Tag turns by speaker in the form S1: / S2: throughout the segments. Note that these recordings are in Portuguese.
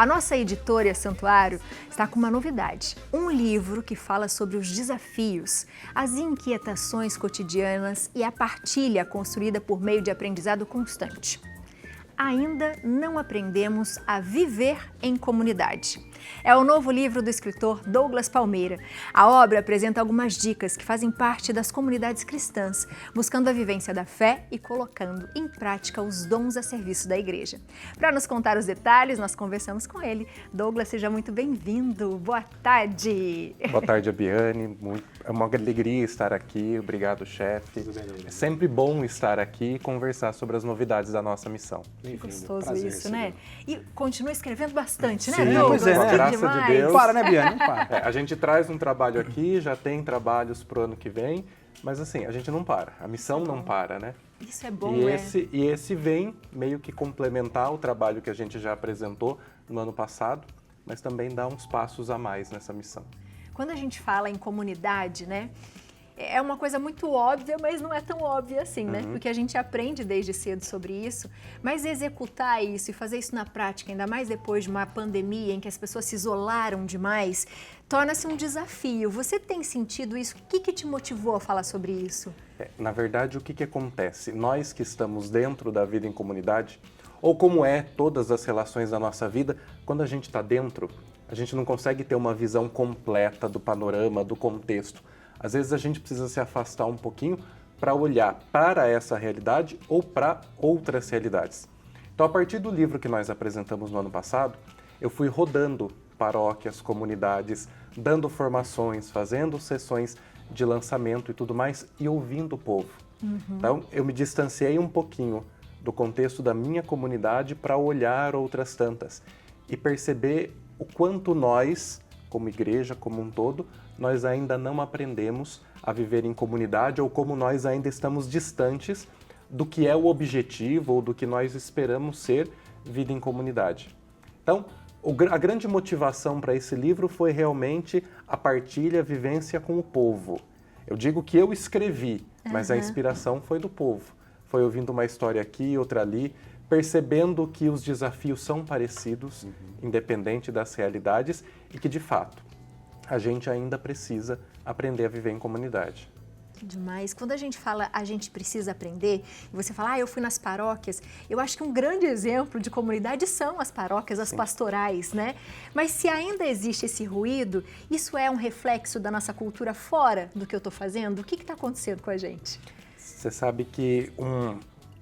S1: A nossa editora Santuário está com uma novidade, um livro que fala sobre os desafios, as inquietações cotidianas e a partilha construída por meio de aprendizado constante. Ainda não aprendemos a viver em comunidade. É o novo livro do escritor Douglas Palmeira. A obra apresenta algumas dicas que fazem parte das comunidades cristãs, buscando a vivência da fé e colocando em prática os dons a serviço da igreja. Para nos contar os detalhes, nós conversamos com ele. Douglas, seja muito bem-vindo. Boa tarde.
S2: Boa tarde, Abiane. É uma alegria estar aqui. Obrigado, chefe. É sempre bom estar aqui e conversar sobre as novidades da nossa missão.
S1: Que gostoso isso, né? E continua escrevendo bastante, né,
S2: Sim,
S1: Douglas?
S2: pois é, né? Graças a Deus.
S3: Não para, né, Biane? Não para.
S2: A gente traz um trabalho aqui, já tem trabalhos pro ano que vem, mas assim, a gente não para. A missão não para, né?
S1: Isso é bom,
S2: E esse vem meio que complementar o trabalho que a gente já apresentou no ano passado, mas também dá uns passos a mais nessa missão.
S1: Quando a gente fala em comunidade, né? É uma coisa muito óbvia, mas não é tão óbvia assim, né? Porque a gente aprende desde cedo sobre isso, mas executar isso e fazer isso na prática, ainda mais depois de uma pandemia em que as pessoas se isolaram demais, torna-se um desafio. Você tem sentido isso? O que te motivou a falar sobre isso?
S2: Na verdade, o que acontece? Nós que estamos dentro da vida em comunidade, ou como é todas as relações da nossa vida, quando a gente está dentro, a gente não consegue ter uma visão completa do panorama, do contexto. Às vezes a gente precisa se afastar um pouquinho para olhar para essa realidade ou para outras realidades. Então, a partir do livro que nós apresentamos no ano passado, eu fui rodando paróquias, comunidades, dando formações, fazendo sessões de lançamento e tudo mais e ouvindo o povo. Então, eu me distanciei um pouquinho do contexto da minha comunidade para olhar outras tantas e perceber o quanto nós, como igreja, como um todo, nós ainda não aprendemos a viver em comunidade ou como nós ainda estamos distantes do que é o objetivo ou do que nós esperamos ser vida em comunidade. Então, a grande motivação para esse livro foi realmente a partilha, a vivência com o povo. Eu digo que eu escrevi, mas a inspiração foi do povo. Foi ouvindo uma história aqui, outra ali, percebendo que os desafios são parecidos, independente das realidades, e que, de fato, a gente ainda precisa aprender a viver em comunidade.
S1: Demais. Quando a gente fala a gente precisa aprender, e você fala, eu fui nas paróquias, eu acho que um grande exemplo de comunidade são as paróquias, as pastorais, né? Mas se ainda existe esse ruído, isso é um reflexo da nossa cultura fora do que eu estou fazendo? O que está acontecendo com a gente?
S2: Você sabe que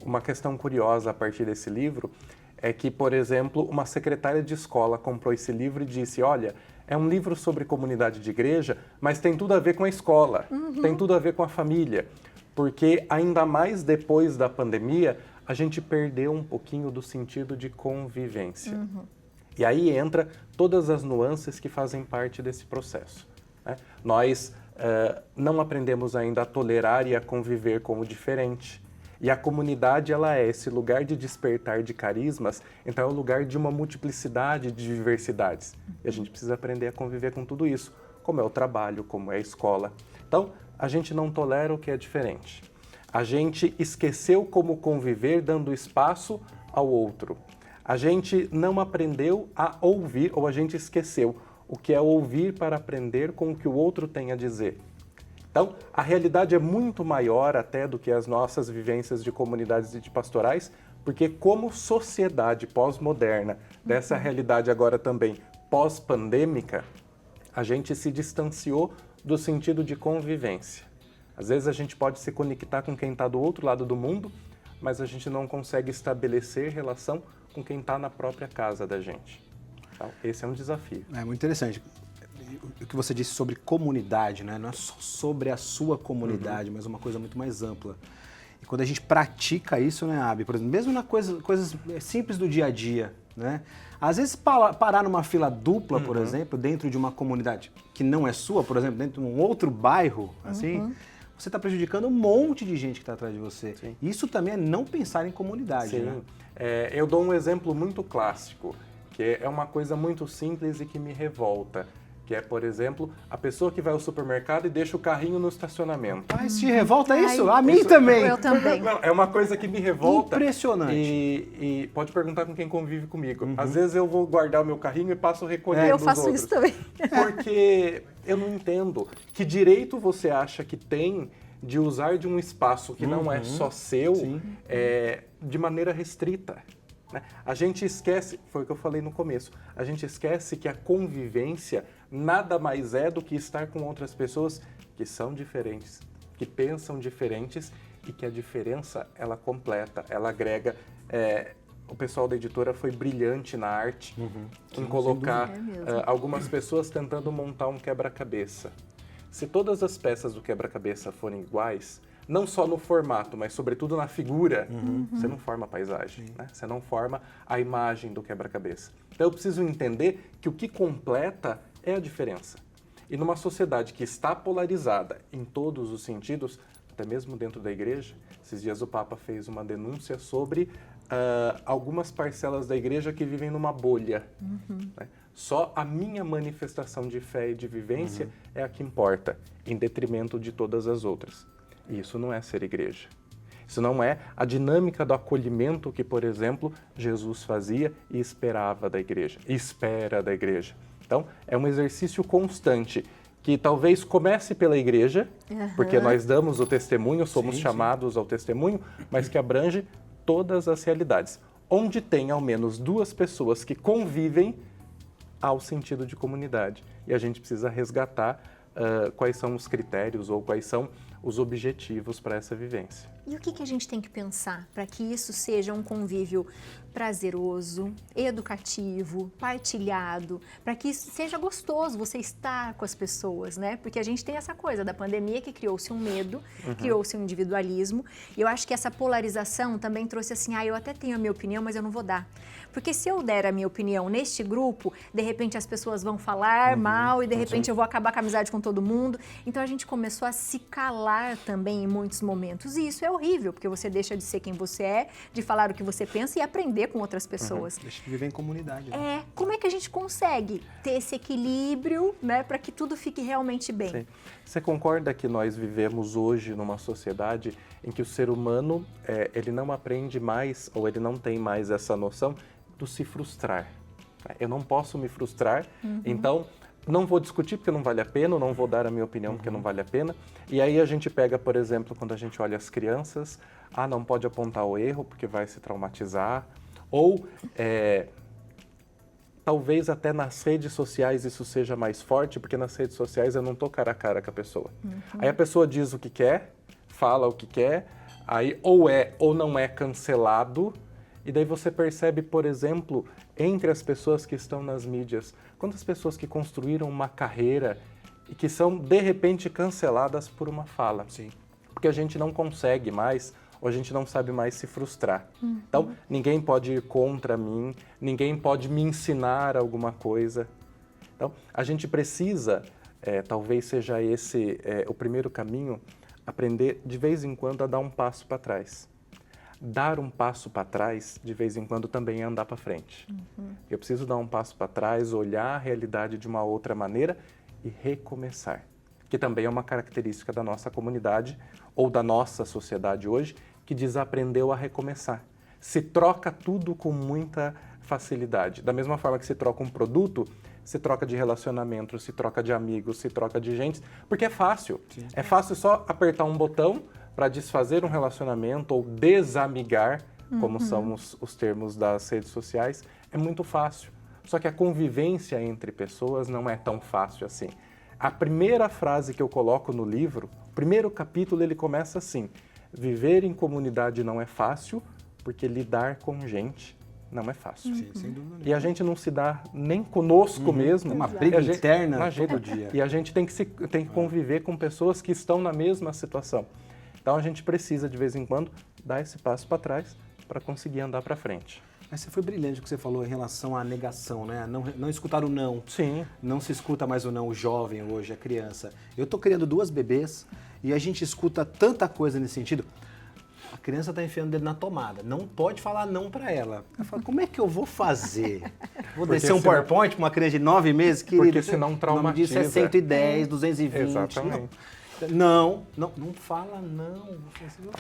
S2: uma questão curiosa a partir desse livro é que, por exemplo, uma secretária de escola comprou esse livro e disse, olha, é um livro sobre comunidade de igreja, mas tem tudo a ver com a escola, tem tudo a ver com a família, porque ainda mais depois da pandemia, a gente perdeu um pouquinho do sentido de convivência. E aí entra todas as nuances que fazem parte desse processo, né? Nós não aprendemos ainda a tolerar e a conviver com o diferente. E a comunidade, ela é esse lugar de despertar de carismas, então é o lugar de uma multiplicidade de diversidades. E a gente precisa aprender a conviver com tudo isso, como é o trabalho, como é a escola. Então, a gente não tolera o que é diferente. A gente esqueceu como conviver dando espaço ao outro. A gente não aprendeu a ouvir, ou a gente esqueceu o que é ouvir para aprender com o que o outro tem a dizer. Então, a realidade é muito maior até do que as nossas vivências de comunidades e de pastorais, porque como sociedade pós-moderna, dessa realidade agora também pós-pandêmica, a gente se distanciou do sentido de convivência. Às vezes a gente pode se conectar com quem está do outro lado do mundo, mas a gente não consegue estabelecer relação com quem está na própria casa da gente. Então, esse é um desafio.
S3: É muito interessante. O que você disse sobre comunidade, né? Não é só sobre a sua comunidade, mas uma coisa muito mais ampla. E quando a gente pratica isso, né, Abi? Por exemplo, mesmo na coisas simples do dia a dia, né? Às vezes parar numa fila dupla, por exemplo, dentro de uma comunidade que não é sua, por exemplo, dentro de um outro bairro, assim, você está prejudicando um monte de gente que está atrás de você.
S2: Sim.
S3: Isso também é não pensar em comunidade,
S2: Sim.
S3: né?
S2: Eu dou um exemplo muito clássico, que é uma coisa muito simples e que me revolta, que é, por exemplo, a pessoa que vai ao supermercado e deixa o carrinho no estacionamento.
S3: Mas te revolta isso?
S1: Ai,
S3: A mim também.
S1: Eu também.
S2: Não, é uma coisa que me revolta.
S3: Impressionante.
S2: E pode perguntar com quem convive comigo. Às vezes eu vou guardar o meu carrinho e passo recolhendo
S1: Eu
S2: os
S1: faço
S2: outros.
S1: isso também.
S2: Porque eu não entendo que direito você acha que tem de usar de um espaço que não é só seu de maneira restrita. Né? A gente esquece, foi o que eu falei no começo, a gente esquece que a convivência nada mais é do que estar com outras pessoas que são diferentes, que pensam diferentes e que a diferença, ela completa, ela agrega. O pessoal da editora foi brilhante na arte em colocar algumas pessoas tentando montar um quebra-cabeça. Se todas as peças do quebra-cabeça forem iguais, não só no formato, mas sobretudo na figura, você não forma a paisagem, né? Você não forma a imagem do quebra-cabeça. Então eu preciso entender que o que completa é a diferença. E numa sociedade que está polarizada em todos os sentidos, até mesmo dentro da igreja, esses dias o Papa fez uma denúncia sobre algumas parcelas da igreja que vivem numa bolha. Né? Só a minha manifestação de fé e de vivência é a que importa, em detrimento de todas as outras. E isso não é ser igreja. Isso não é a dinâmica do acolhimento que, por exemplo, Jesus fazia e esperava da igreja, e espera da igreja. Então, é um exercício constante que talvez comece pela igreja, porque nós damos o testemunho, somos chamados ao testemunho, mas que abrange todas as realidades. Onde tem ao menos duas pessoas que convivem, há o sentido de comunidade. E a gente precisa resgatar quais são os critérios ou quais são os objetivos para essa vivência.
S1: E o que a gente tem que pensar para que isso seja um convívio prazeroso, educativo, partilhado, para que isso seja gostoso, você estar com as pessoas, né? Porque a gente tem essa coisa da pandemia que criou-se um medo, criou-se um individualismo, e eu acho que essa polarização também trouxe assim, eu até tenho a minha opinião, mas eu não vou dar. Porque se eu der a minha opinião neste grupo, de repente as pessoas vão falar mal e de repente eu vou acabar com a amizade com todo mundo. Então a gente começou a se calar também em muitos momentos, e isso é horrível, porque você deixa de ser quem você é, de falar o que você pensa e aprender com outras pessoas.
S3: Deixa de viver em comunidade. Né?
S1: Como é que a gente consegue ter esse equilíbrio, né, para que tudo fique realmente bem?
S2: Sim. Você concorda que nós vivemos hoje numa sociedade em que o ser humano, ele não aprende mais, ou ele não tem mais essa noção do se frustrar. Eu não posso me frustrar, então não vou discutir porque não vale a pena, não vou dar a minha opinião porque não vale a pena. E aí a gente pega, por exemplo, quando a gente olha as crianças, não pode apontar o erro porque vai se traumatizar. Ou talvez até nas redes sociais isso seja mais forte, porque nas redes sociais eu não estou cara a cara com a pessoa. Aí a pessoa diz o que quer, fala o que quer, aí ou é ou não é cancelado. E daí você percebe, por exemplo, entre as pessoas que estão nas mídias, quantas pessoas que construíram uma carreira e que são, de repente, canceladas por uma fala.
S3: Sim.
S2: Porque a gente não consegue mais, ou a gente não sabe mais se frustrar. Então, ninguém pode ir contra mim, ninguém pode me ensinar alguma coisa. Então, a gente precisa, talvez seja esse o primeiro caminho, aprender de vez em quando a dar um passo para trás. Dar um passo para trás, de vez em quando, também é andar para frente. Eu preciso dar um passo para trás, olhar a realidade de uma outra maneira e recomeçar. Que também é uma característica da nossa comunidade ou da nossa sociedade hoje, que desaprendeu a recomeçar. Se troca tudo com muita facilidade. Da mesma forma que se troca um produto, se troca de relacionamento, se troca de amigos, se troca de gente, porque é fácil. Sim. É fácil só apertar um botão para desfazer um relacionamento ou desamigar, como são os termos das redes sociais, é muito fácil. Só que a convivência entre pessoas não é tão fácil assim. A primeira frase que eu coloco no livro, o primeiro capítulo, ele começa assim: viver em comunidade não é fácil, porque lidar com gente não é fácil.
S3: Sim, sem dúvida nenhuma.
S2: E a gente não se dá nem conosco mesmo.
S3: É uma briga interna todo dia.
S2: E a gente tem que conviver com pessoas que estão na mesma situação. Então a gente precisa, de vez em quando, dar esse passo para trás para conseguir andar para frente.
S3: Mas você foi brilhante o que você falou em relação à negação, né? Não escutar o não.
S2: Sim.
S3: Não se escuta mais o não, o jovem hoje, a criança. Eu tô criando 2 bebês e a gente escuta tanta coisa nesse sentido. A criança está enfiando o dedo na tomada. Não pode falar não para ela. Ela fala, como é que eu vou fazer? Vou descer um PowerPoint para uma criança de 9 meses? Querido,
S2: porque senão traumatiza.
S3: O nome disso é 110, 220.
S2: Exatamente.
S3: Não fala não.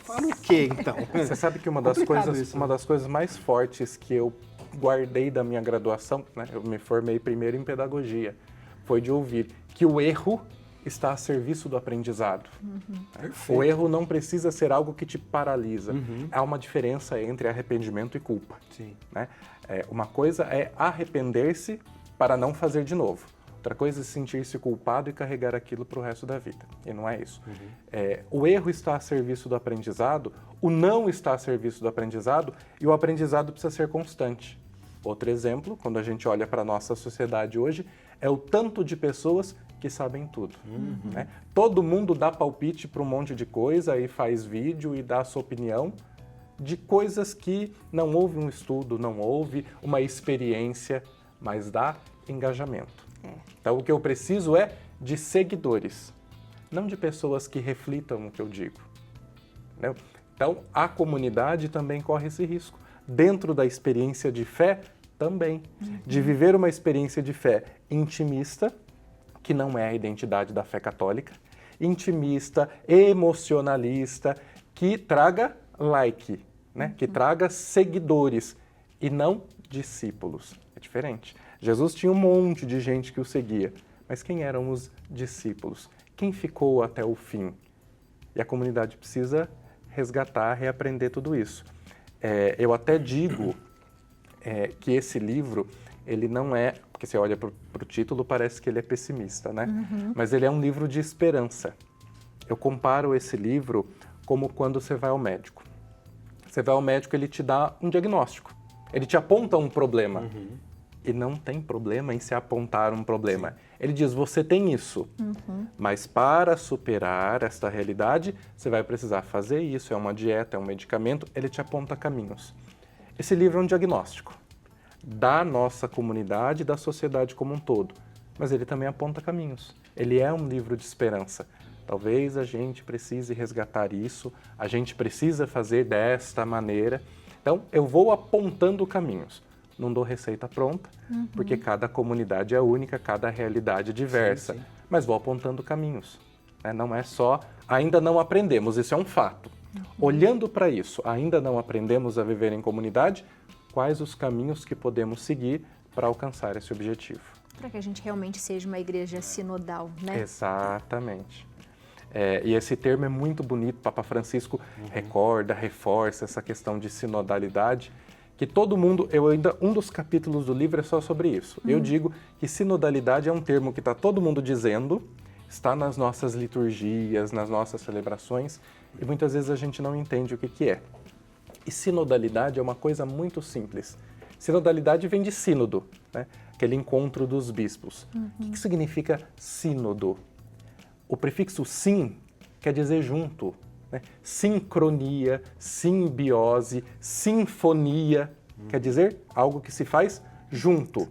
S3: Fala o quê, então?
S2: Você sabe que uma das coisas mais fortes que eu guardei da minha graduação, né? Eu me formei primeiro em pedagogia, foi de ouvir que o erro está a serviço do aprendizado. O erro não precisa ser algo que te paralisa. Há uma diferença entre arrependimento e culpa.
S3: Sim.
S2: Né? Uma coisa é arrepender-se para não fazer de novo. Outra coisa é sentir-se culpado e carregar aquilo para o resto da vida. E não é isso. O erro está a serviço do aprendizado, o não está a serviço do aprendizado e o aprendizado precisa ser constante. Outro exemplo, quando a gente olha para a nossa sociedade hoje, é o tanto de pessoas que sabem tudo. Né? Todo mundo dá palpite para um monte de coisa e faz vídeo e dá a sua opinião de coisas que não houve um estudo, não houve uma experiência, mas dá engajamento. Então, o que eu preciso é de seguidores, não de pessoas que reflitam o que eu digo. Entendeu? Então, a comunidade também corre esse risco. Dentro da experiência de fé, também. De viver uma experiência de fé intimista, que não é a identidade da fé católica, intimista, emocionalista, que traga like, né? Que traga seguidores e não discípulos. É diferente. Jesus tinha um monte de gente que o seguia, mas quem eram os discípulos? Quem ficou até o fim? E a comunidade precisa resgatar, reaprender tudo isso. Eu até digo que esse livro, ele não é, porque você olha para o título, parece que ele é pessimista, né? Mas ele é um livro de esperança. Eu comparo esse livro como quando você vai ao médico. Você vai ao médico, ele te dá um diagnóstico. Ele te aponta um problema. E não tem problema em se apontar um problema. Ele diz, você tem isso, mas para superar esta realidade, você vai precisar fazer isso, é uma dieta, é um medicamento, ele te aponta caminhos. Esse livro é um diagnóstico da nossa comunidade, da sociedade como um todo, mas ele também aponta caminhos. Ele é um livro de esperança. Talvez a gente precise resgatar isso, a gente precisa fazer desta maneira. Então, eu vou apontando caminhos. Não dou receita pronta, porque cada comunidade é única, cada realidade é diversa.
S3: Sim.
S2: Mas vou apontando caminhos. Né? Não é só, ainda não aprendemos, isso é um fato. Olhando para isso, ainda não aprendemos a viver em comunidade, quais os caminhos que podemos seguir para alcançar esse objetivo?
S1: Para que a gente realmente seja uma igreja sinodal, né?
S2: Exatamente. E esse termo é muito bonito, Papa Francisco recorda, reforça essa questão de sinodalidade, que todo mundo, um dos capítulos do livro é só sobre isso. Eu digo que sinodalidade é um termo que está todo mundo dizendo, está nas nossas liturgias, nas nossas celebrações, e muitas vezes a gente não entende o que é. E sinodalidade é uma coisa muito simples. Sinodalidade vem de sínodo, né? Aquele encontro dos bispos. O que significa sínodo? O prefixo sim quer dizer junto. Né? Sincronia, simbiose, sinfonia, quer dizer algo que se faz junto.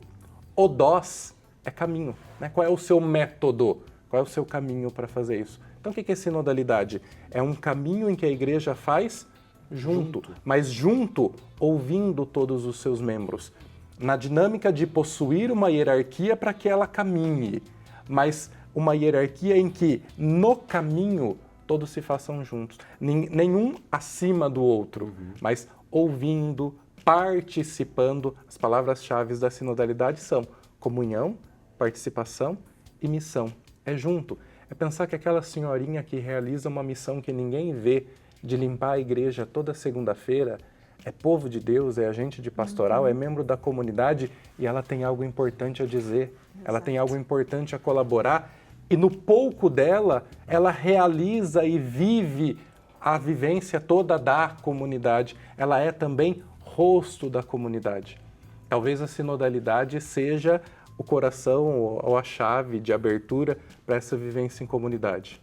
S2: Odós é caminho. Né? Qual é o seu método? Qual é o seu caminho para fazer isso? Então, o que é sinodalidade? É um caminho em que a igreja faz junto, mas junto, ouvindo todos os seus membros. Na dinâmica de possuir uma hierarquia para que ela caminhe, mas uma hierarquia em que, no caminho, todos se façam juntos. Nenhum acima do outro, mas ouvindo, participando. As palavras-chave da sinodalidade são comunhão, participação e missão. É junto. É pensar que aquela senhorinha que realiza uma missão que ninguém vê, de limpar a igreja toda segunda-feira, é povo de Deus, é agente de pastoral, é membro da comunidade e ela tem algo importante a dizer, ela tem algo importante a colaborar. E no pouco dela, ela realiza e vive a vivência toda da comunidade. Ela é também rosto da comunidade. Talvez a sinodalidade seja o coração ou a chave de abertura para essa vivência em comunidade.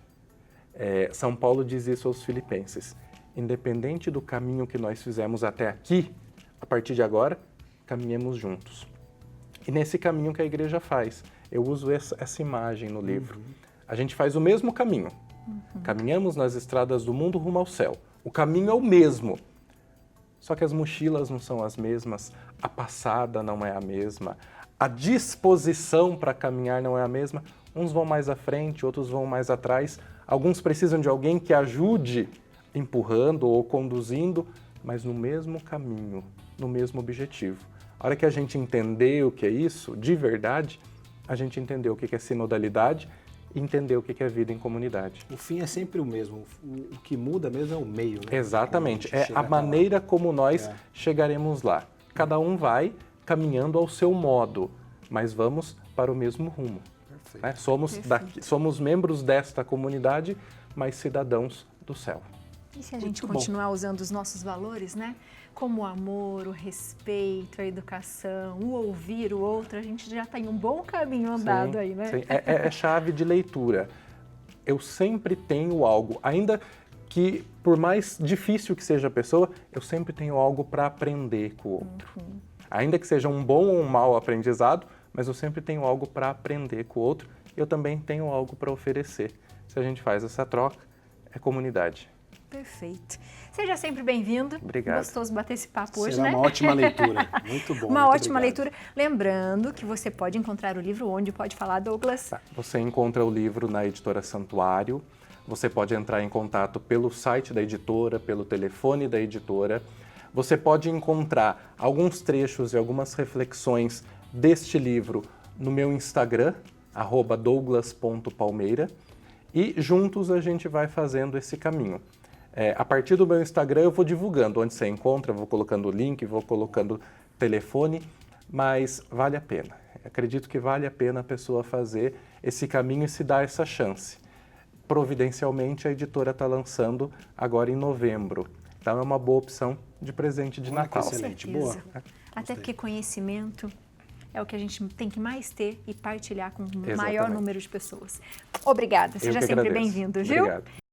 S2: São Paulo diz isso aos Filipenses. Independente do caminho que nós fizemos até aqui, a partir de agora, caminhemos juntos. E nesse caminho que a igreja faz, eu uso essa imagem no livro. A gente faz o mesmo caminho. Caminhamos nas estradas do mundo rumo ao céu. O caminho é o mesmo. Só que as mochilas não são as mesmas, a passada não é a mesma, a disposição para caminhar não é a mesma. Uns vão mais à frente, outros vão mais atrás. Alguns precisam de alguém que ajude empurrando ou conduzindo, mas no mesmo caminho, no mesmo objetivo. A hora que a gente entender o que é isso, de verdade, a gente entendeu o que é sinodalidade e entender o que é vida em comunidade.
S3: O fim é sempre o mesmo, o que muda mesmo é o meio, né?
S2: Exatamente, é a maneira como nós chegaremos lá. Cada um vai caminhando ao seu modo, mas vamos para o mesmo rumo. Né? Somos membros desta comunidade, mas cidadãos do céu.
S1: E se a gente continuar usando os nossos valores, né? Como o amor, o respeito, a educação, o ouvir o outro, a gente já está em um bom caminho andado aí, né?
S2: Sim. É chave de leitura. Eu sempre tenho algo, ainda que por mais difícil que seja a pessoa, eu sempre tenho algo para aprender com o outro. Ainda que seja um bom ou um mau aprendizado, mas eu sempre tenho algo para aprender com o outro e eu também tenho algo para oferecer. Se a gente faz essa troca, é comunidade.
S1: Perfeito. Seja sempre bem-vindo.
S2: Obrigado.
S1: Gostoso bater esse papo hoje,
S3: Será
S1: né?
S3: uma ótima leitura. Muito bom.
S1: Uma
S3: muito
S1: ótima
S3: obrigado.
S1: leitura. Lembrando que você pode encontrar o livro onde pode falar, Douglas?
S2: Você encontra o livro na editora Santuário. Você pode entrar em contato pelo site da editora, pelo telefone da editora. Você pode encontrar alguns trechos e algumas reflexões deste livro no meu Instagram, @douglas.palmeira. E juntos a gente vai fazendo esse caminho. A partir do meu Instagram eu vou divulgando onde você encontra, vou colocando o link, vou colocando telefone, mas vale a pena. Acredito que vale a pena a pessoa fazer esse caminho e se dar essa chance. Providencialmente a editora está lançando agora em novembro, então é uma boa opção de presente de Natal.
S3: Excelente,
S1: Com certeza.
S3: boa.
S1: Até porque conhecimento é o que a gente tem que mais ter e partilhar com o maior
S2: Exatamente.
S1: número de pessoas. Obrigada, seja sempre bem-vindo, viu?
S2: Obrigado.